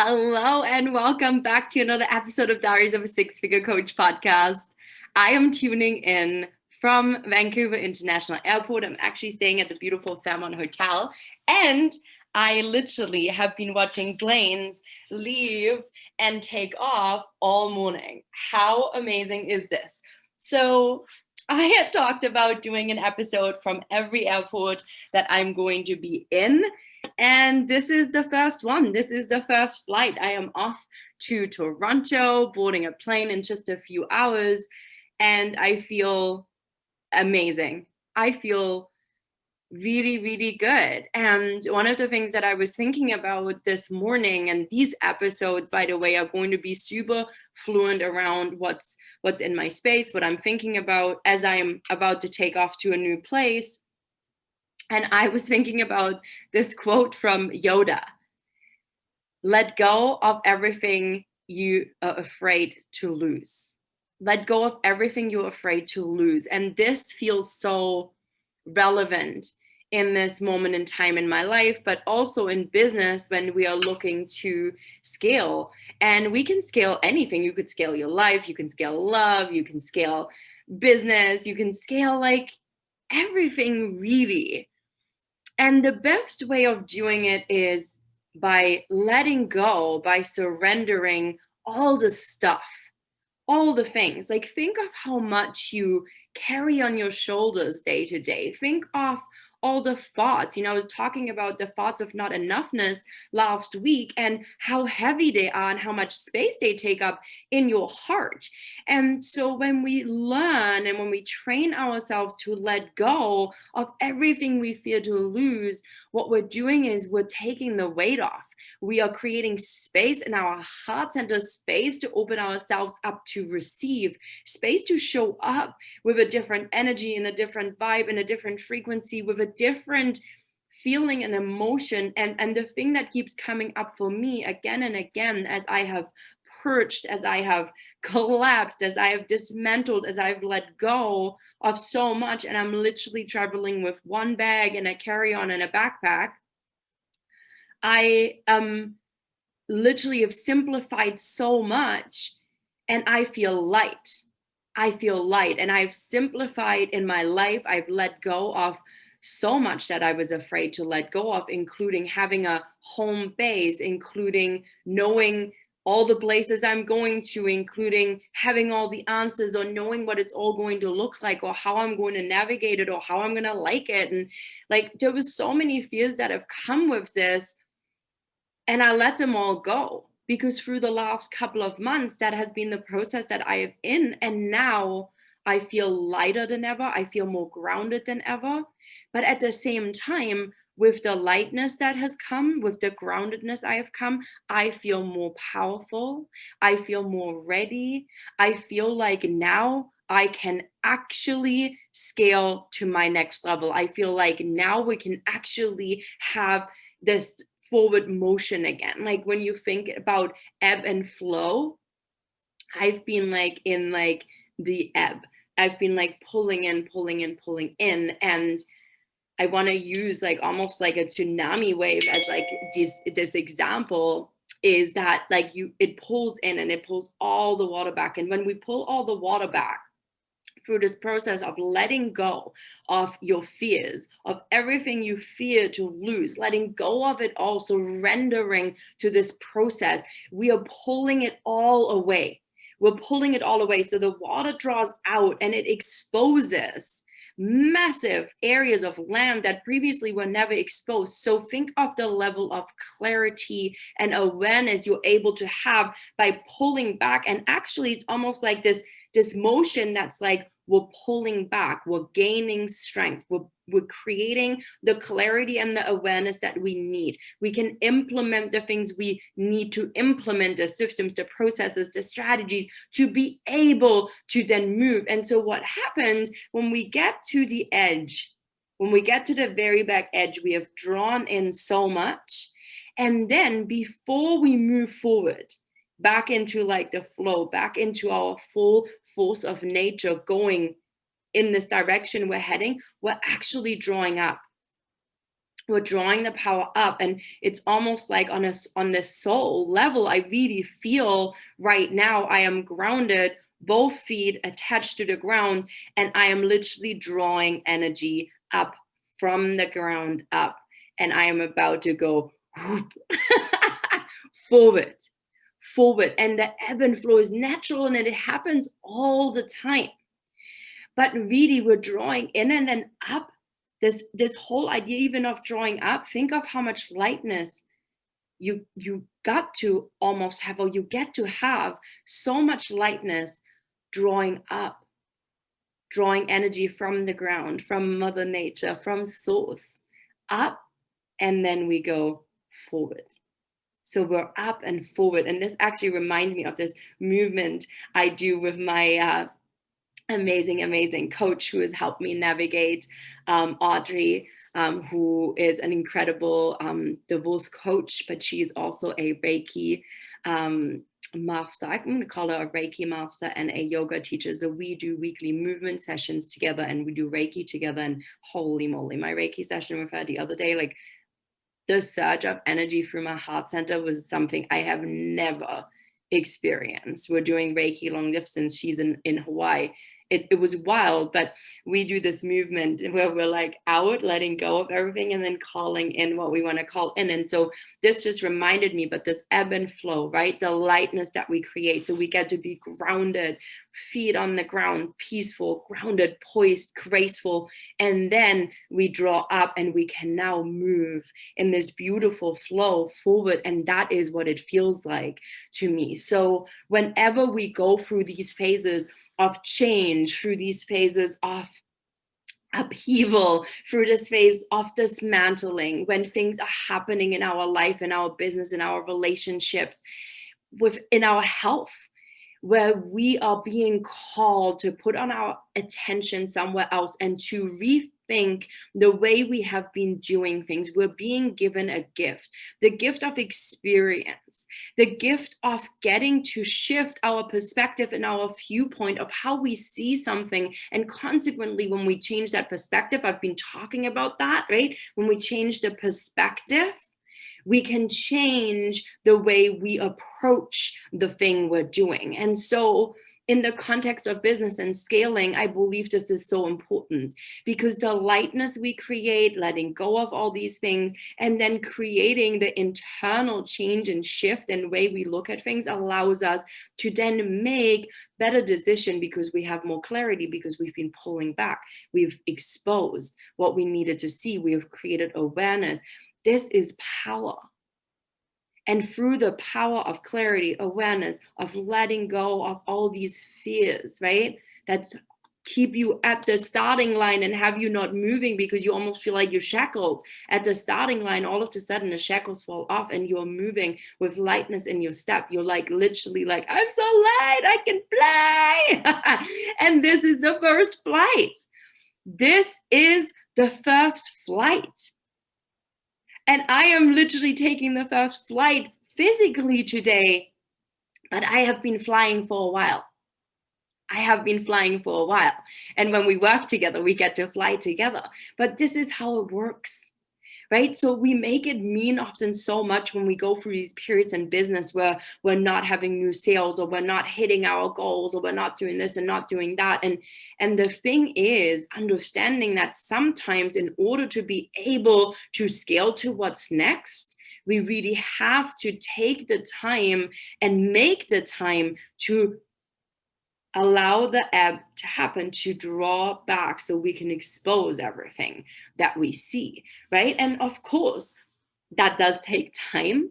Hello and welcome back to another episode of Diaries of a Six-Figure Coach podcast. I am tuning in from Vancouver International Airport. I'm actually staying at the beautiful Fairmont Hotel, and I literally have been watching planes leave and take off all morning. How amazing is this? So I had talked about doing an episode from every airport that I'm going to be in. And this is the first one. This is the first flight. I am off to Toronto, boarding a plane in just a few hours. And I feel amazing. I feel really, really good. And one of the things that I was thinking about this morning, and these episodes, by the way, are going to be super fluent around what's in my space, what I'm thinking about as I am about to take off to a new place. And I was thinking about this quote from Yoda: let go of everything you are afraid to lose. Let go of everything you're afraid to lose. And this feels so relevant in this moment in time in my life, but also in business when we are looking to scale. And we can scale anything. You could scale your life, you can scale love, you can scale business, you can scale like everything really. And the best way of doing it is by letting go, by surrendering all the stuff, all the things. Like, think of how much you carry on your shoulders day to day. Think of all the thoughts. I was talking about the thoughts of not enoughness last week and how heavy they are and how much space they take up in your heart. And so when we learn and when we train ourselves to let go of everything we fear to lose, what we're doing is we're taking the weight off. We are creating space in our heart center, space to open ourselves up to receive, space to show up with a different energy and a different vibe and a different frequency, with a different feeling and emotion. And the thing that keeps coming up for me again and again, as I have purged, as I have collapsed, as I have dismantled, as I've let go of so much, and I'm literally traveling with one bag and a carry-on and a backpack, I literally have simplified so much, and I feel light. I feel light, and I've simplified in my life. I've let go of so much that I was afraid to let go of, including having a home base, including knowing all the places I'm going to, including having all the answers, or knowing what it's all going to look like, or how I'm going to navigate it, or how I'm going to like it. And like, there was so many fears that have come with this, and I let them all go, because through the last couple of months, that has been the process that I have in. And now I feel lighter than ever. I feel more grounded than ever. But at the same time, with the lightness that has come, with the groundedness I have come, I feel more powerful. I feel more ready. I feel like now I can actually scale to my next level. I feel like now we can actually have this forward motion again. Like, when you think about ebb and flow, I've been like in like the ebb. I've been like pulling in, pulling in, pulling in. And I want to use like almost like a tsunami wave as like this example, is that like it pulls in and it pulls all the water back. And when we pull all the water back, through this process of letting go of your fears, of everything you fear to lose, letting go of it all, surrendering to this process, we are pulling it all away. We're pulling it all away. So the water draws out and it exposes massive areas of land that previously were never exposed. So think of the level of clarity and awareness you're able to have by pulling back. And actually, it's almost like this motion that's like, we're pulling back, we're gaining strength, we're creating the clarity and the awareness that we need. We can implement the things we need to implement, the systems, the processes, the strategies, to be able to then move. And so what happens when we get to the edge, when we get to the very back edge, we have drawn in so much. And then before we move forward, back into like the flow, back into our full force of nature, going in this direction we're heading, we're actually drawing up. we're drawing the power up, and it's almost like on this soul level, I really feel right now I am grounded, both feet attached to the ground, and I am literally drawing energy up from the ground up, and I am about to go whoop, forward, forward. And the ebb and flow is natural, and it happens all the time. But really, we're drawing in and then up. This whole idea even of drawing up, think of how much lightness you got to almost have, or you get to have so much lightness drawing up, drawing energy from the ground, from Mother Nature, from source, up, and then we go forward. So we're up and forward. And this actually reminds me of this movement I do with my amazing coach who has helped me navigate, Audrey, who is an incredible divorce coach, but she is also a Reiki master. I'm going to call her a Reiki master and a yoga teacher. So we do weekly movement sessions together, and we do Reiki together. And holy moly, my Reiki session with her the other day, like the surge of energy through my heart center was something I have never experienced. We're doing Reiki long distance. She's in Hawaii. It was wild, but we do this movement where we're like out, letting go of everything, and then calling in what we want to call in. And so this just reminded me, but this ebb and flow, right? The lightness that we create. So we get to be grounded, feet on the ground, peaceful, grounded, poised, graceful. And then we draw up, and we can now move in this beautiful flow forward. And that is what it feels like to me. So whenever we go through these phases of change, through these phases of upheaval, through this phase of dismantling, when things are happening in our life, in our business, in our relationships, in our health, where we are being called to put on our attention somewhere else and to rethink the way we have been doing things. We're being given a gift, the gift of experience, the gift of getting to shift our perspective and our viewpoint of how we see something. And consequently, when we change that perspective, I've been talking about that, right? When we change the perspective, we can change the way we approach the thing we're doing. And so in the context of business and scaling, I believe this is so important, because the lightness we create, letting go of all these things, and then creating the internal change and shift in the way we look at things allows us to then make better decisions, because we have more clarity, because we've been pulling back. We've exposed what we needed to see. We have created awareness. This is power. And through the power of clarity, awareness, of letting go of all these fears, right, that keep you at the starting line and have you not moving, because you almost feel like you're shackled at the starting line. All of a sudden the shackles fall off and you're moving with lightness in your step. You're like literally like, I'm so light, I can fly. And this is the first flight. This is the first flight. And I am literally taking the first flight physically today, but I have been flying for a while. And when we work together, we get to fly together. But this is how it works, right? So we make it mean often so much when we go through these periods in business where we're not having new sales, or we're not hitting our goals, or we're not doing this and not doing that. And the thing is understanding that sometimes in order to be able to scale to what's next, we really have to take the time and make the time to allow the ebb to happen, to draw back, so we can expose everything that we see, right? And of course, that does take time.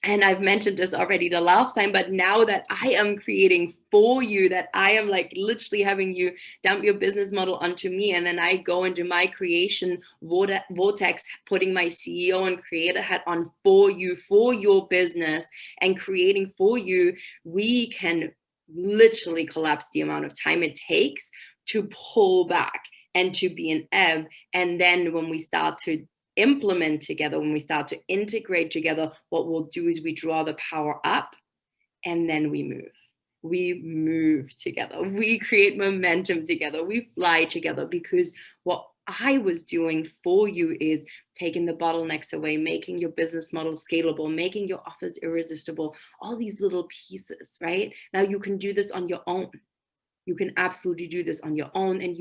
And I've mentioned this already the last time, but now that I am creating for you, that I am like literally having you dump your business model onto me, and then I go into my creation vortex, putting my CEO and creator hat on for you, for your business, and creating for you, we can literally collapse the amount of time it takes to pull back and to be an ebb. And then when we start to implement together, when we start to integrate together, what we'll do is we draw the power up, and then we move together, we create momentum together, we fly together, because what I was doing for you is taking the bottlenecks away, making your business model scalable, making your offers irresistible, all these little pieces, right? Now you can do this on your own. You can absolutely do this on your own. And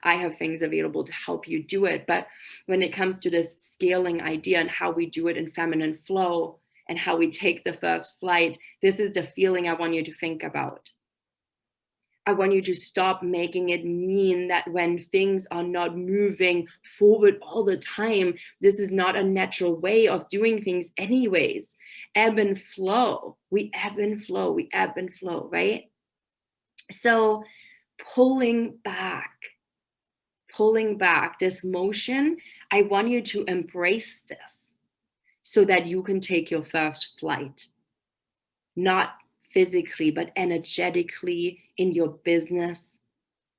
I have things available to help you do it. But when it comes to this scaling idea and how we do it in feminine flow and how we take the first flight, this is the feeling I want you to think about. I want you to stop making it mean that when things are not moving forward all the time, this is not a natural way of doing things anyways. Ebb and flow. We ebb and flow. We ebb and flow, right? So pulling back this motion, I want you to embrace this so that you can take your first flight. Not physically, but energetically in your business,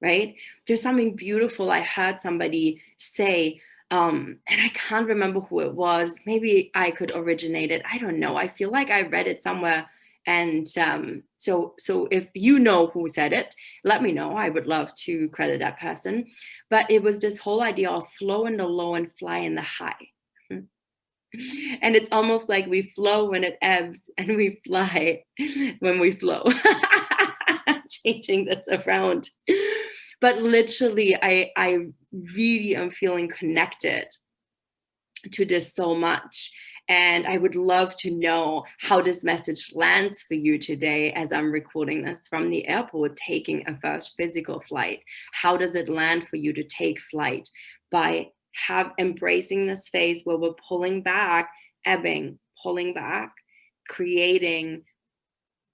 right? There's something beautiful I heard somebody say, and I can't remember who it was. Maybe I could originate it. I don't know. I feel like I read it somewhere. And so if you know who said it, let me know. I would love to credit that person. But it was this whole idea of flow in the low and fly in the high. And it's almost like we flow when it ebbs and we fly when we flow. Changing this around. But literally, I really am feeling connected to this so much. And I would love to know how this message lands for you today as I'm recording this from the airport, taking a first physical flight. How does it land for you to take flight by embracing this phase where we're pulling back, ebbing, pulling back, creating,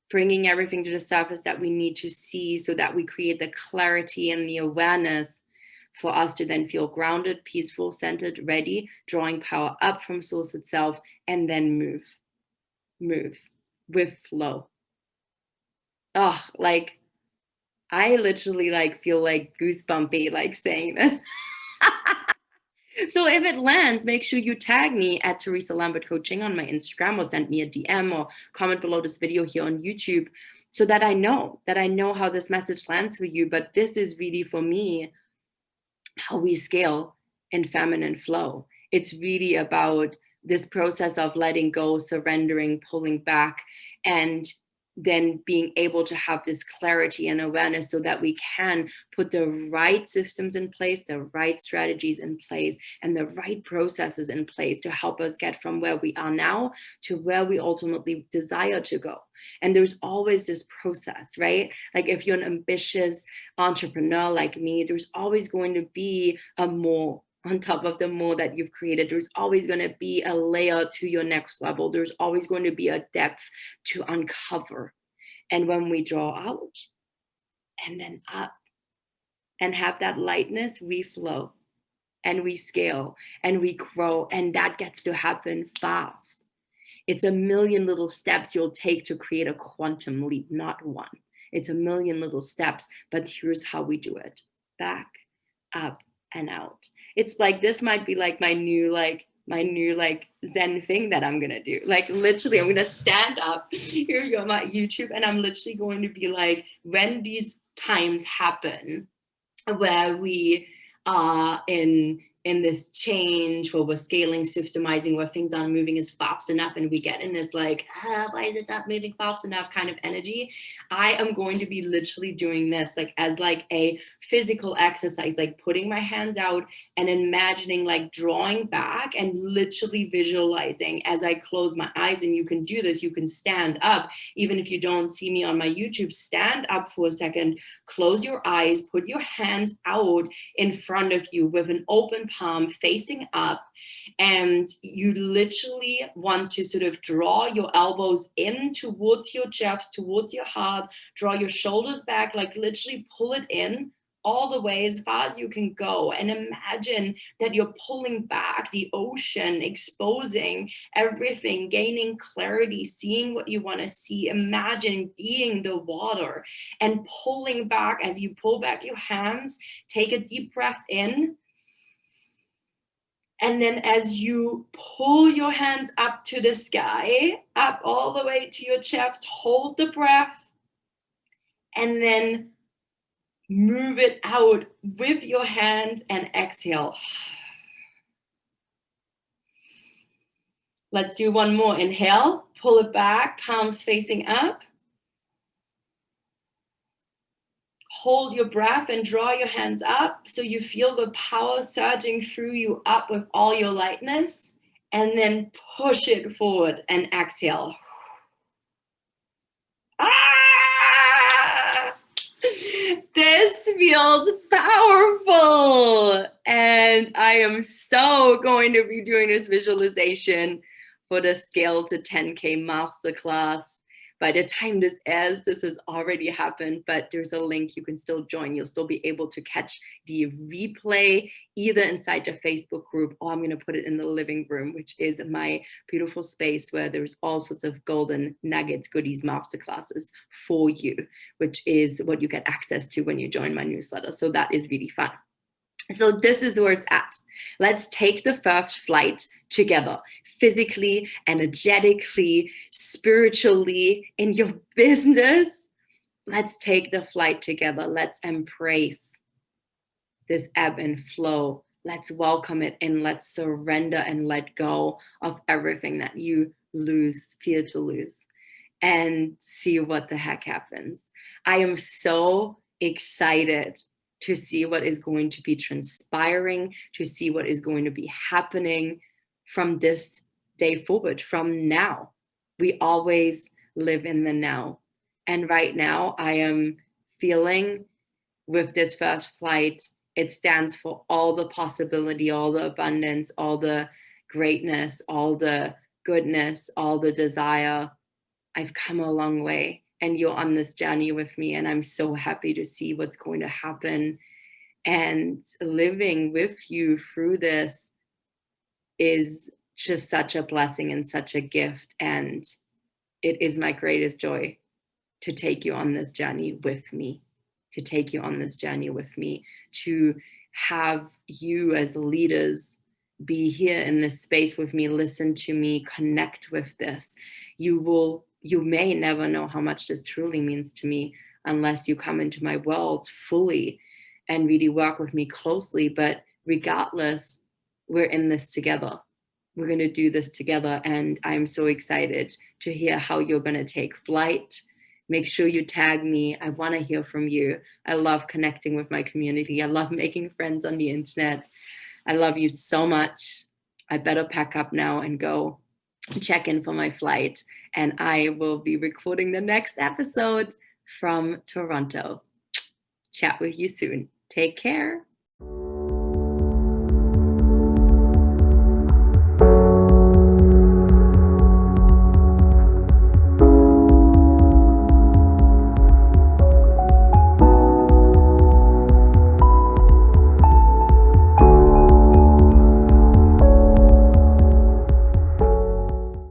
bringing everything to the surface that we need to see so that we create the clarity and the awareness for us to then feel grounded, peaceful, centered, ready, drawing power up from source itself, and then move with flow. Oh, like I literally feel like goosebumpy saying this. So if it lands, make sure you tag me at Theresa Lambert Coaching on my Instagram, or send me a DM or comment below this video here on YouTube so that I know how this message lands for you. But this is really, for me, how we scale in feminine flow. It's really about this process of letting go, surrendering, pulling back, and then being able to have this clarity and awareness so that we can put the right systems in place, the right strategies in place, and the right processes in place to help us get from where we are now to where we ultimately desire to go. And there's always this process, right? Like if you're an ambitious entrepreneur like me, there's always going to be a more on top of the more that you've created. There's always going to be a layer to your next level. There's always going to be a depth to uncover. And when we draw out and then up and have that lightness, we flow and we scale and we grow. And that gets to happen fast. It's a million little steps you'll take to create a quantum leap, not one. It's a million little steps, but here's how we do it. Back, up, and out. It's like, this might be like my new Zen thing that I'm gonna do. Like literally, I'm gonna stand up here on my YouTube, and I'm literally going to be like, when these times happen where we are in this change, where we're scaling, systemizing, where things aren't moving as fast enough, and we get in this why is it not moving fast enough kind of energy, I am going to be literally doing this as a physical exercise, putting my hands out and imagining drawing back and literally visualizing as I close my eyes. And you can do this, you can stand up, even if you don't see me on my YouTube, stand up for a second, close your eyes, put your hands out in front of you with an open palm facing up, and you literally want to sort of draw your elbows in towards your chest, towards your heart, draw your shoulders back, literally pull it in all the way as far as you can go, and imagine that you're pulling back the ocean, exposing everything, gaining clarity, seeing what you want to see. Imagine being the water and pulling back. As you pull back your hands, take a deep breath in. And then as you pull your hands up to the sky, up all the way to your chest, hold the breath, and then Move it out with your hands and exhale. Let's do one more. Inhale, pull it back, palms facing up. Hold your breath and draw your hands up so you feel the power surging through you up with all your lightness. And then push it forward and exhale. Ah! This feels powerful. And I am so going to be doing this visualization for the Scale to 10K Masterclass. By the time this airs, this has already happened, but there's a link you can still join. You'll still be able to catch the replay either inside the Facebook group, or I'm going to put it in the living room, which is my beautiful space where there's all sorts of golden nuggets, goodies, masterclasses for you, which is what you get access to when you join my newsletter. So that is really fun. So this is where it's at. Let's take the first flight together, physically, energetically, spiritually, in your business. Let's take the flight together. Let's embrace this ebb and flow. Let's welcome it and let's surrender and let go of everything that you fear to lose, and see what the heck happens. I am so excited to see what is going to be transpiring, to see what is going to be happening from this day forward, from now. We always live in the now. And right now, I am feeling with this first flight, it stands for all the possibility, all the abundance, all the greatness, all the goodness, all the desire. I've come a long way and you're on this journey with me, and I'm so happy to see what's going to happen. And living with you through this is just such a blessing and such a gift. And it is my greatest joy to take you on this journey with me, to take you on this journey with me, to have you as leaders be here in this space with me, listen to me, connect with this. You may never know how much this truly means to me unless you come into my world fully and really work with me closely. But regardless, we're in this together. We're going to do this together. And I'm so excited to hear how you're going to take flight. Make sure you tag me. I want to hear from you. I love connecting with my community. I love making friends on the internet. I love you so much. I better pack up now and go check in for my flight. And I will be recording the next episode from Toronto. Chat with you soon. Take care.